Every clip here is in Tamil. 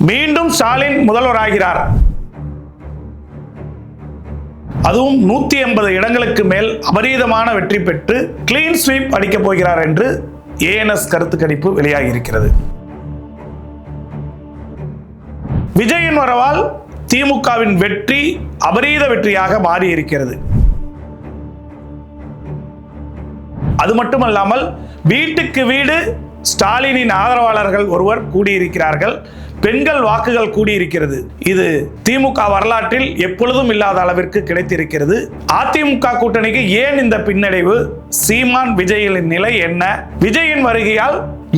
மீண்டும் ஸ்டாலின் முதல்வராகிறார். அதுவும் 180 இடங்களுக்கு மேல் அபரீதமான வெற்றி பெற்று கிளீன் ஸ்வீப் அடிக்கப் போகிறார் என்று ஏஎன்எஸ் கருத்து கணிப்பு வெளியாகி இருக்கிறது. விஜயின் வரவால் திமுகவின் வெற்றி அபரீத வெற்றியாக மாறி இருக்கிறது. அது மட்டுமல்லாமல் வீட்டுக்கு வீடு ஸ்டாலினின் ஆதரவாளர்கள் ஒருவர் கூடியிருக்கிறார்கள். பெண்கள் வாக்குகள் கூடியிருக்கிறது. இது திமுக வரலாற்றில் எப்பொழுதும் இல்லாத அளவிற்கு கிடைத்திருக்கிறது. அதிமுக கூட்டணிக்கு ஏன் இந்த பின்னடைவு? சீமான் விஜயின் நிலை என்ன? விஜயின் வருகையால்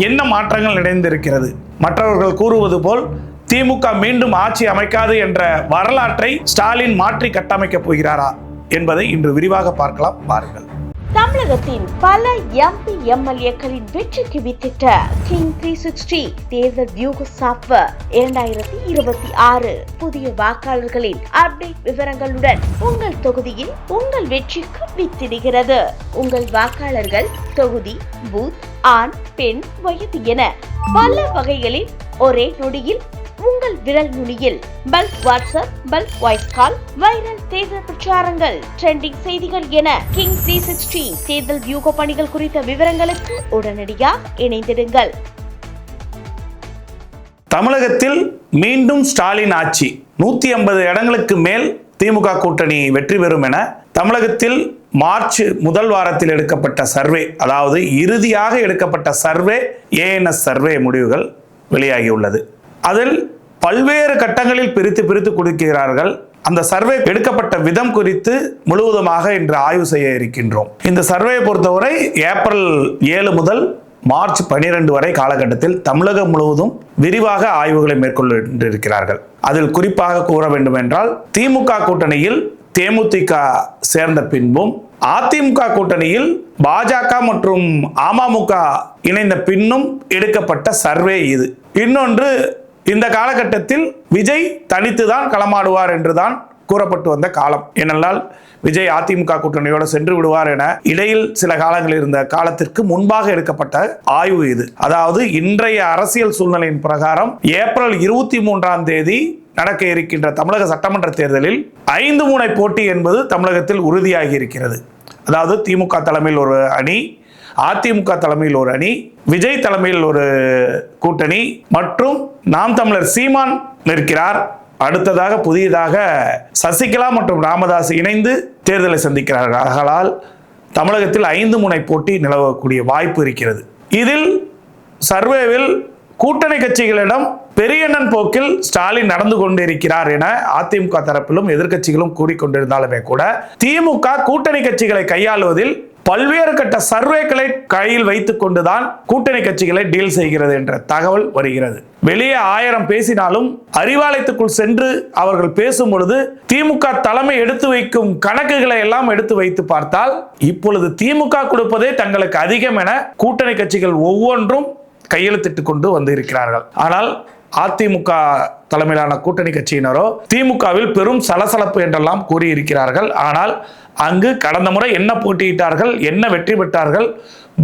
என்ன மாற்றங்கள் நிறைந்திருக்கிறது? மற்றவர்கள் கூறுவது போல் திமுக மீண்டும் ஆட்சி அமைக்காது என்ற வரலாற்றை ஸ்டாலின் மாற்றி கட்டமைக்கப் போகிறாரா என்பதை இன்று விரிவாக பார்க்கலாம். பாருங்கள். தமிழகத்தின் பல எம்பி எம்எல்ஏக்களின் வெற்றிக்கு வித்திட்ட கிங் 360 தேர்தல் வியூக சாப்ட்வேர் 2026 புதிய வாக்காளர்களின் அப்டேட் விவரங்களுடன் உங்கள் தொகுதியில் உங்கள் வெற்றிக்கு வித்திடுகிறது. உங்கள் வாக்காளர்கள் தொகுதி, பூத், ஆண், பெண், வயது என பல வகைகளில் ஒரே நொடியில் உங்கள் விரல் நுனியில் bulk WhatsApp, bulk voice call, viral தேர்தல் பிரச்சாரங்கள், ட்ரெண்டிங் செய்திகள் என கிங் 360 தேர்தல் வியூக பணிகள் குறித்த விவரங்களுக்கு உடனடியாக இணைந்திடுங்கள். தமிழகத்தில் மீண்டும் ஸ்டாலின் ஆட்சி, 180 இடங்களுக்கு மேல் திமுக கூட்டணி வெற்றி பெறும் என தமிழகத்தில் மார்ச் முதல் வாரத்தில் எடுக்கப்பட்ட சர்வே, அதாவது இறுதியாக எடுக்கப்பட்ட சர்வே, ஏஎன்எஸ் சர்வே முடிவுகள் வெளியாகியுள்ளது. அதில் பல்வேறு கட்டங்களில் பிரித்து கொடுக்கிறார்கள். அந்த சர்வே எடுக்கப்பட்ட விதம் குறித்து முழுவதுமாக இன்று ஆய்வு செய்ய இருக்கின்றோம். இந்த சர்வேயை பொறுத்தவரை ஏப்ரல் 7 முதல் மார்ச் 12 வரை காலகட்டத்தில் தமிழகம் முழுவதும் விரிவாக ஆய்வுகளை மேற்கொண்டிருக்கிறார்கள். அதில் குறிப்பாக கூற வேண்டும் என்றால், திமுக கூட்டணியில் தேமுதிக சேர்ந்த பின்பும், அதிமுக கூட்டணியில் பாஜக மற்றும் அமமுக இணைந்த பின்னும் எடுக்கப்பட்ட சர்வே இது. இன்னொன்று, இந்த காலகட்டத்தில் விஜய் தனித்துதான் களமாடுவார் என்றுதான் கூறப்பட்டு வந்த காலம். ஏனென்றால் விஜய் அதிமுக கூட்டணியோடு சென்று விடுவார் என இடையில் சில காலங்களில் இருந்த காலத்திற்கு முன்பாக எடுக்கப்பட்ட ஆய்வு இது. அதாவது இன்றைய அரசியல் சூழ்நிலையின் பிரகாரம் ஏப்ரல் 23ஆம் தேதி நடக்க இருக்கின்ற தமிழக சட்டமன்ற தேர்தலில் 5 முனை போட்டி என்பது தமிழகத்தில் உறுதியாகி இருக்கிறது. அதாவது திமுக தலைமையில் ஒரு அணி, அதிமுக தலைமையில் ஒரு அணி, விஜய் தலைமையில் ஒரு கூட்டணி மற்றும் நாம் தமிழர் சீமான் நிற்கிறார். அடுத்ததாக புதியதாக சசிகலா மற்றும் ராமதாஸ் இணைந்து தேர்தலை சந்திக்கிறார்கள். ஆகலால் தமிழகத்தில் 5 முனை போட்டி நிலவக்கூடிய வாய்ப்பு இருக்கிறது. இதில் சர்வேவில் கூட்டணி கட்சிகளிடம் பெரியண்ணன் போக்கில் ஸ்டாலின் நடந்து கொண்டிருக்கிறார் என அதிமுக தரப்பிலும் எதிர்க்கட்சிகளும் கூறிக்கொண்டிருந்தாலுமே கூட, திமுக கூட்டணி கட்சிகளை கையாளுவதில் பல்வேறு கட்ட சர்வேக்களை கையில் வைத்துக் கொண்டுதான் கூட்டணி கட்சிகளை டீல் செய்கிறது என்ற தகவல் வருகிறது. வெளியே 1000 பேசினாலும் அறிவாலயத்துக்குள் சென்று அவர்கள் பேசும் பொழுது திமுக தலைமை எடுத்து வைக்கும் கணக்குகளை எல்லாம் எடுத்து வைத்து பார்த்தால், இப்பொழுது திமுக கொடுப்பதே தங்களுக்கு அதிகம் என கூட்டணி கட்சிகள் ஒவ்வொன்றும் கையெழுத்திட்டு கொண்டு வந்து இருக்கிறார்கள். ஆனால் அதிமுக தலைமையிலான கூட்டணி கட்சியினரோ திமுகவில் பெரும் சலசலப்பு என்றெல்லாம் கூறியிருக்கிறார்கள். ஆனால் அங்கு கடந்த முறை என்ன போட்டியிட்டார்கள், என்ன வெற்றி பெற்றார்கள்,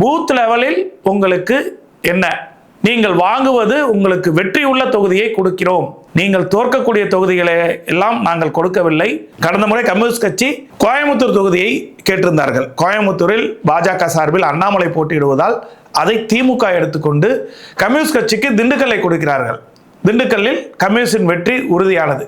பூத் லெவலில் உங்களுக்கு என்ன, நீங்கள் வாங்குவது உங்களுக்கு வெற்றி உள்ள தொகுதியை கொடுக்கிறோம், நீங்கள் தோற்கக்கூடிய தொகுதிகளை எல்லாம் நாங்கள் கொடுக்கவில்லை. கடந்த முறை கம்யூனிஸ்ட் கட்சி கோயம்புத்தூர் தொகுதியை கேட்டிருந்தார்கள். கோயம்புத்தூரில் பாஜக சார்பில் அண்ணாமலை போட்டியிடுவதால் அதை திமுக எடுத்துக்கொண்டு கம்யூனிஸ்ட் கட்சிக்கு திண்டுக்கல்லை கொடுக்கிறார்கள். திண்டுக்கல்லில் கம்யூனிஸ்டின் வெற்றி உறுதியானது.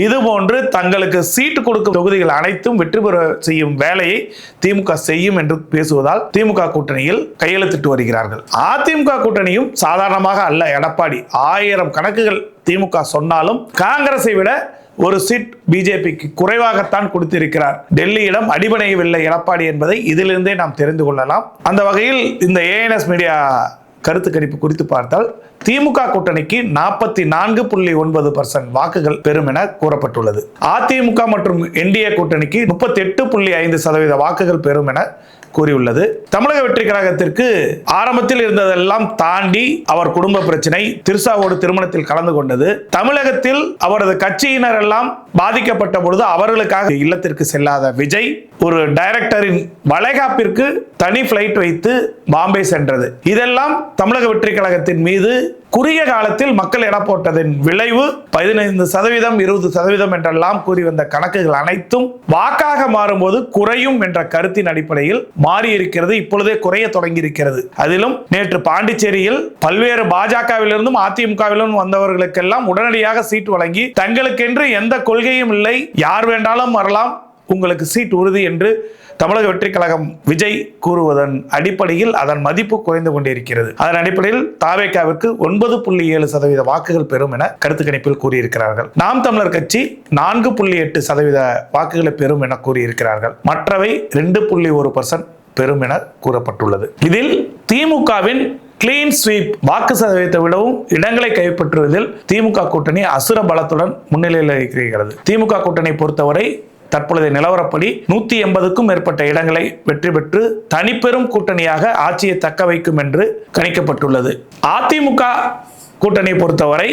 இதுபோன்று தங்களுக்கு சீட்டு கொடுக்கும் தொகுதிகள் அனைத்தும் வெற்றி பெற செய்யும் வேலையை திமுக செய்யும் என்று பேசுவதால் திமுக கூட்டணியில் கையெழுத்திட்டு வருகிறார்கள். அதிமுக கூட்டணியும் சாதாரணமாக அல்ல. எடப்பாடி 1000 கணக்குகள் திமுக சொன்னாலும் காங்கிரஸை விட ஒரு சீட் பிஜேபிக்கு குறைவாகத்தான் கொடுத்திருக்கிறார். டெல்லியிடம் அடிபணியவில்லை எடப்பாடி என்பதை இதிலிருந்தே நாம் தெரிந்து கொள்ளலாம். அந்த வகையில் இந்த ஏஎன்எஸ் மீடியா கருத்து கணிப்பு குறித்து பார்த்தால், திமுக கூட்டணிக்கு 44.9% வாக்குகள் பெறும் என கூறப்பட்டுள்ளது. அதிமுக மற்றும் என்டிஏ கூட்டணிக்கு 38.5% வாக்குகள் பெறும் என கூறியுள்ளது. தமிழக வெற்றி கழகத்திற்கு ஆரம்பத்தில் இருந்ததெல்லாம் தாண்டி அவர் குடும்ப பிரச்சனை, திரிசாவோடு திருமணத்தில் கலந்து கொண்டது, தமிழகத்தில் அவரது கட்சியினர் எல்லாம் பாதிக்கப்பட்ட பொழுது அவர்களுக்காக இல்லத்திற்கு செல்லாத விஜய் ஒரு டைரக்டரின் வளைகாப்பிற்கு தனி பிளைட் வைத்து பாம்பே சென்றது, இதெல்லாம் தமிழக வெற்றி கழகத்தின் மீது குறுகிய காலத்தில் மக்கள் எடை போட்டதன் விளைவு 15%, 20% என்றெல்லாம் கூறி வந்த கணக்குகள் அனைத்தும் வாக்காக மாறும்போது குறையும் என்ற கருத்தின் அடிப்படையில் மாறி இருக்கிறது. இப்பொழுதே குறைய தொடங்கி இருக்கிறது. அதிலும் நேற்று பாண்டிச்சேரியில் பல்வேறு பாஜகவிலிருந்தும் அதிமுகவிலிருந்தும் வந்தவர்களுக்கெல்லாம் உடனடியாக சீட் வழங்கி தங்களுக்கென்று எந்த கொள்கையும் இல்லை, யார் வேண்டாலும் வரலாம், உங்களுக்கு சீட் உறுதி என்று தமிழக வெற்றிக் கழகம் விஜய் கூறுவதன் அடிப்படையில் அதன் மதிப்பு குறைந்து கொண்டிருக்கிறது. அதன் அடிப்படையில் தாவேகாவிற்கு 9.7% வாக்குகள் பெறும் என கருத்து கணிப்பில் கூறியிருக்கிறார்கள். நாம் தமிழர் கட்சி 4.8% வாக்குகளை பெறும் என கூறியிருக்கிறார்கள். மற்றவை 2.1% பெறும் என கூறப்பட்டுள்ளது. இதில் திமுகவின் கிளீன் ஸ்வீப் வாக்கு சதவீதத்தை விடவும் இடங்களை கைப்பற்றுவதில் திமுக கூட்டணி அசுர பலத்துடன் முன்னிலையில் இருக்கிறது. திமுக கூட்டணி பொறுத்தவரை தற்பொழுதைய நிலவரப்படி 180க்கும் மேற்பட்ட இடங்களை வெற்றி பெற்று தனிப்பெரும் கூட்டணியாக ஆட்சியை தக்க வைக்கும் என்று கணிக்கப்பட்டுள்ளது. அதிமுக கூட்டணியை பொறுத்தவரை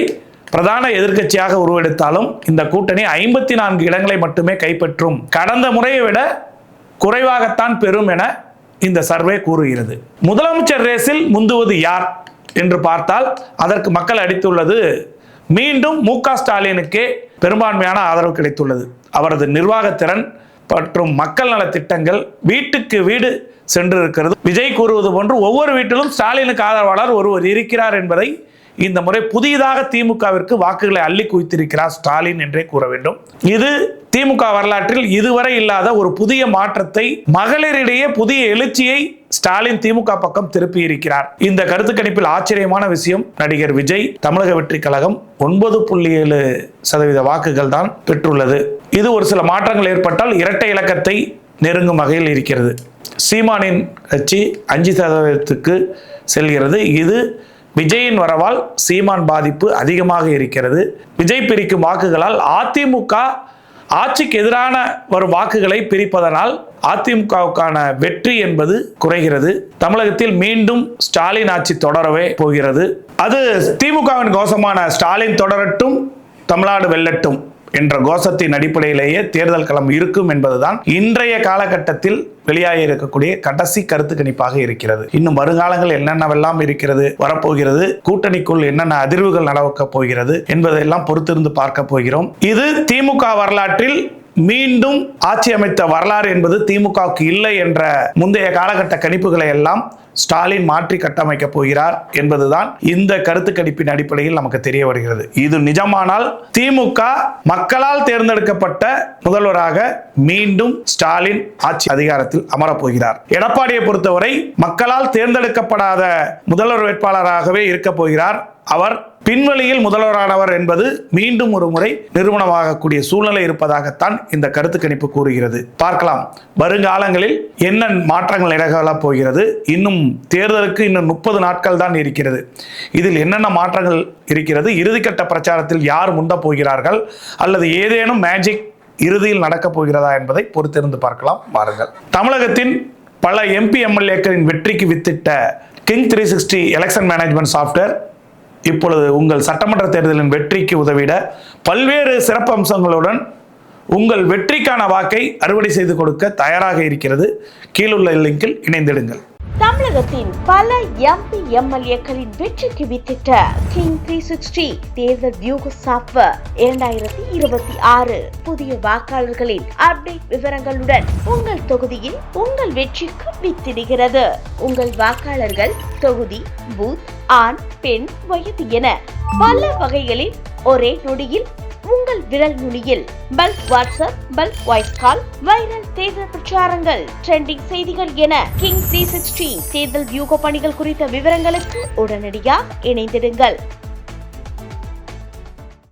பிரதான எதிர்க்கட்சியாக உருவெடுத்தாலும் இந்த கூட்டணி 54 இடங்களை மட்டுமே கைப்பற்றும், கடந்த முறையை விட குறைவாகத்தான் பெறும் என இந்த சர்வே கூறுகிறது. முதலமைச்சர் ரேஸில் முந்துவது யார் என்று பார்த்தால் அதற்கு மக்கள் அளித்துள்ளது மீண்டும் மு.க. ஸ்டாலினுக்கே பெரும்பான்மையான ஆதரவு கிடைத்துள்ளது. அவரது நிர்வாகத்திறன் மற்றும் மக்கள் நல திட்டங்கள் வீட்டுக்கு வீடு சென்று இருக்கிறது. விஜய் கூறுவது போன்று ஒவ்வொரு வீட்டிலும் ஸ்டாலினுக்கு ஆதரவாளர் ஒருவர் இருக்கிறார் என்பதை இந்த முறை புதிதாக திமுகவிற்கு வாக்குகளை அள்ளி குவித்திருக்கிறார் ஸ்டாலின் என்றே கூற வேண்டும். இது திமுக வரலாற்றில் இதுவரை இல்லாத ஒரு புதிய மாற்றத்தை, மகளிரிடையே புதிய எழுச்சியை ஸ்டாலின் திமுக பக்கம் திருப்பி இருக்கிறார். இந்த கருத்து கணிப்பில் ஆச்சரியமான விஷயம், நடிகர் விஜய் தமிழக வெற்றி கழகம் 9.7% வாக்குகள் தான் பெற்றுள்ளது. இது ஒரு சில மாற்றங்கள் ஏற்பட்டால் இரட்டை இலக்கத்தை நெருங்கும் வகையில் இருக்கிறது. சீமானின் கட்சி 5%க்கு செல்கிறது. இது விஜயின் வரவால் சீமான் பாதிப்பு அதிகமாக இருக்கிறது. விஜய் பிரிக்கும் வாக்குகளால் அதிமுக ஆட்சிக்கு எதிரான வரும் வாக்குகளை பிரிப்பதனால் அதிமுகவுக்கான வெற்றி என்பது குறைகிறது. தமிழகத்தில் மீண்டும் ஸ்டாலின் ஆட்சி தொடரவே போகிறது. அது திமுகவின் கோஷமான ஸ்டாலின் தொடரட்டும், தமிழ்நாடு வெல்லட்டும் என்ற கோஷத்தின் அடிப்படையிலேயே தேர்தல் களம் இருக்கும் என்பதுதான் இன்றைய காலகட்டத்தில் வெளியாகி இருக்கக்கூடிய கடைசி கருத்து கணிப்பாக இருக்கிறது. இன்னும் வருங்காலங்கள் என்னென்னவெல்லாம் இருக்கிறது, வரப்போகிறது, கூட்டணிக்குள் என்னென்ன அதிர்வுகள் நடக்க போகிறது என்பதையெல்லாம் பொறுத்திருந்து பார்க்க போகிறோம். இது திமுக வரலாற்றில் மீண்டும் ஆட்சி அமைத்த வரலாறு என்பது திமுகவுக்கு இல்லை என்ற முந்தைய காலகட்ட கணிப்புகளை எல்லாம் ஸ்டாலின் மாற்றி கட்டமைக்க போகிறார் என்பதுதான் இந்த கருத்து கணிப்பின் அடிப்படையில் நமக்கு தெரிய வருகிறது. இது நிஜமானால் திமுக மக்களால் தேர்ந்தெடுக்கப்பட்ட முதல்வராக மீண்டும் ஸ்டாலின் ஆட்சி அதிகாரத்தில் அமரப்போகிறார். எடப்பாடியை பொறுத்தவரை மக்களால் தேர்ந்தெடுக்கப்படாத முதல்வர் வேட்பாளராகவே இருக்க போகிறார். அவர் பின்வழியில் முதல்வரானவர் என்பது மீண்டும் ஒரு முறை நிறுவனமாகக்கூடிய சூழ்நிலை இருப்பதாகத்தான் இந்த கருத்து கணிப்பு கூறுகிறது. பார்க்கலாம் வருங்காலங்களில் என்ன மாற்றங்கள் நிகழப் போகிறது. இன்னும் தேர்தலுக்கு இன்னும் 30 நாட்கள் தான் இருக்கிறது. இதில் என்னென்ன மாற்றங்கள் இருக்கிறது, இறுதிக்கட்ட பிரச்சாரத்தில் யார் முந்த போகிறார்கள், அல்லது ஏதேனும் மேஜிக் இறுதியில் நடக்கப் போகிறதா என்பதை பொறுத்திருந்து பார்க்கலாம். வாருங்கள். தமிழகத்தின் பல MP MLAக்களின் வெற்றிக்கு வித்திட்ட கிங் 360 எலெக்ஷன் மேனேஜ்மெண்ட் சாஃப்ட்வேர் இப்பொழுது உங்கள் சட்டமன்ற தேர்தலின் வெற்றிக்கு உதவிட பல்வேறு சிறப்பு அம்சங்களுடன் உங்கள் வெற்றிக்கான வாக்கை அறுவடை செய்து கொடுக்க தயாராக இருக்கிறது. கீழுள்ள லிங்கில் இணைந்திடுங்கள். தமிழகத்தின் பல MP MLAக்களின் வெற்றிக்கு வித்திட்ட கிங் 360 தேர்தல் வியூக சாஃப்ட்வேர் 2026 புதிய வாக்காளர்களின் அப்டேட் விவரங்களுடன் உங்கள் தொகுதியில் உங்கள் வெற்றிக்கு வித்திடுகிறது. உங்கள் வாக்காளர்கள் தொகுதி, பூத், ஆண், பெண், வயது என பல வகைகளில் ஒரே நொடியில் உங்கள் விரல் நுனியில் bulk WhatsApp, bulk voice call, viral தேர்தல் பிரச்சாரங்கள், ட்ரெண்டிங் செய்திகள் என கிங் 360 தேர்தல் வியூக பணிகள் குறித்த விவரங்களுக்கு உடனடியாக இணைந்திடுங்கள்.